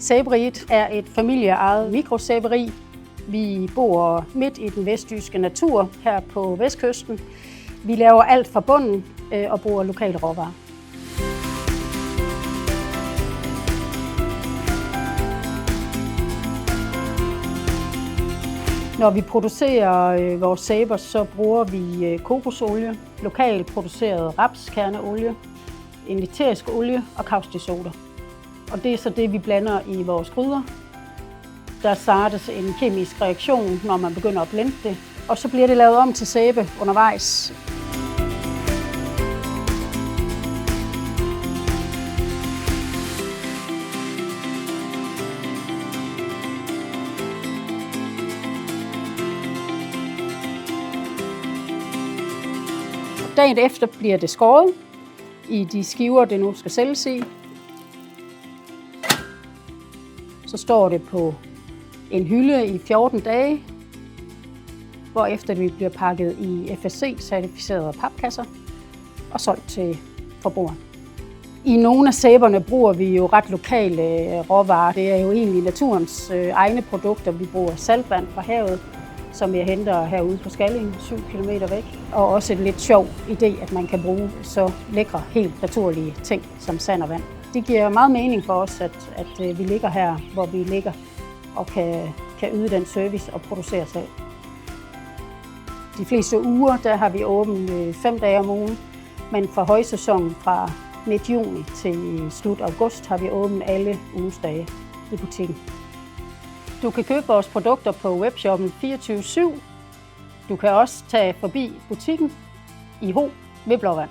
Sæberiet er et familieejet mikrosæberi. Vi bor midt i den vestjyske natur her på vestkysten. Vi laver alt fra bunden og bruger lokale råvarer. Når vi producerer vores sæber, så bruger vi kokosolie, lokalt produceret rapskerneolie, en eterisk olie og kaustiksoda. Og det er så det, vi blander i vores gryder. Der startes en kemisk reaktion, når man begynder at blende det, og så bliver det lavet om til sæbe undervejs. Dagen efter bliver det skåret i de skiver, det nu skal sælges i. Så står det på en hylde i 14 dage, hvorefter det bliver pakket i FSC-certificerede papkasser og solgt til forbrugeren. I nogle af sæberne bruger vi jo ret lokale råvarer. Det er jo egentlig naturens egne produkter. Vi bruger saltvand fra havet, som jeg henter herude på Skalling, 7 km væk. Og også en lidt sjov idé, at man kan bruge så lækre, helt naturlige ting som sand og vand. Det giver meget mening for os, at vi ligger her, hvor vi ligger og kan yde den service og producere selv. De fleste uger der har vi åbent 5 dage om ugen, men for højsæsonen fra midt juni til slut august har vi åbent alle ugens dage i butikken. Du kan købe vores produkter på webshoppen 24/7. Du kan også tage forbi butikken i Ho ved Blåvand.